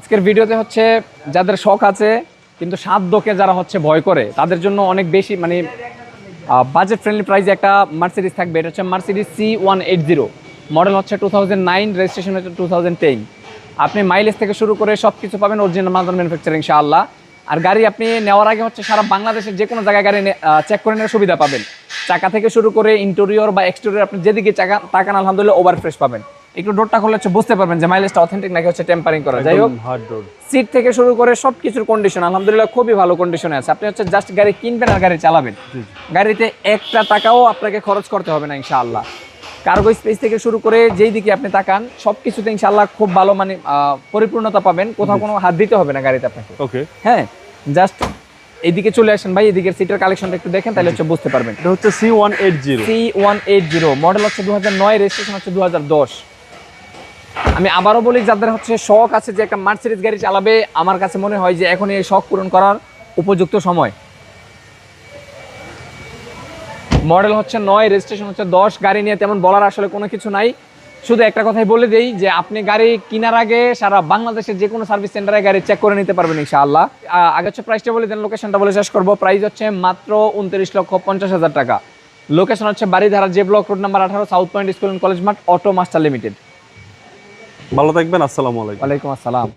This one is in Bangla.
আজকের ভিডিওতে হচ্ছে যাদের শখ আছে কিন্তু সাধ্যকে যারা হচ্ছে ভয় করে তাদের জন্য অনেক বেশি মানে বাজেট ফ্রেন্ডলি প্রাইসে একটা মার্সিডিজ থাকবে। এটা হচ্ছে মার্সিডিজ C180, মডেল হচ্ছে 2009, রেজিস্ট্রেশন হচ্ছে 2010। আপনি মাইলেজ থেকে শুরু করে সব কিছু পাবেন অরিজিনাল মাদার ম্যানুফ্যাকচারিং ইনশাআল্লাহ। আর গাড়ি আপনি নেওয়ার আগে হচ্ছে সারা বাংলাদেশের যে কোনো জায়গায় গাড়ি চেক করে নেওয়ার সুবিধা পাবেন। চাকা থেকে শুরু করে ইন্টেরিয়র বা এক্সটেরিয়র আপনি যেদিকে তাকান আলহামদুলিল্লাহ ওভার ফ্রেশ পাবেন। একটু ডোরটা খুললে হচ্ছে বুঝতে পারবেন যে মাইলেজটা অথেন্টিক নাকি হচ্ছে টেম্পারিং করা। যাই হোক, সিট থেকে শুরু করে সবকিছুর কন্ডিশন আলহামদুলিল্লাহ খুবই ভালো কন্ডিশনে আছে। আপনি হচ্ছে জাস্ট গাড়ি কিনবেন আর গাড়ি চালাবেন, গাড়িতে একটা টাকাও আপনাকে খরচ করতে হবে না ইনশাআল্লাহ। কার্গো স্পেস থেকে শুরু করে যেই দিকে আপনি তাকান সবকিছুতে ইনশাআল্লাহ খুব ভালো মানে পরিপূর্ণতা পাবেন, কোথাও কোনো হাত দিতে হবে না গাড়িতে আপনাকে। ওকে, হ্যাঁ, জাস্ট এইদিকে চলে আসেন ভাই, এদিকের সিটের কালেকশনটা একটু দেখেন তাহলে হচ্ছে বুঝতে পারবেন। এটা হচ্ছে C180, মডেল হচ্ছে 2009, রেজিস্ট্রেশন হচ্ছে 2010। আমি আবারও বলি, যাদের হচ্ছে শখ আছে যে একটা মার্সিডিজ গাড়ি চালাবে, আমার কাছে মনে হয় যে এখন এই শখ পূরণ করার উপযুক্ত সময়। মডেল হচ্ছে 9, রেজিস্ট্রেশন হচ্ছে 10। গাড়ি নিয়ে তেমন বলার আসলে কোনো কিছু নাই, শুধু একটা কথাই বলে দেই যে আপনি গাড়ি কেনার আগে সারা বাংলাদেশের যে কোনো সার্ভিস সেন্টারে গাড়ি চেক করে নিতে পারবেন ইনশাআল্লাহ। আগে হচ্ছে প্রাইসটা বলে দেন, লোকেশনটা বলে শেষ করবো। প্রাইস হচ্ছে মাত্র 29,50,000 টাকা। লোকেশন হচ্ছে Baridhara J block, road number 18, south point school and college মাঠ, অটো মাস্টার লিমিটেড। ভালো থাকবেন, আসসালামু আলাইকুম। ওয়ালাইকুম আসসালাম।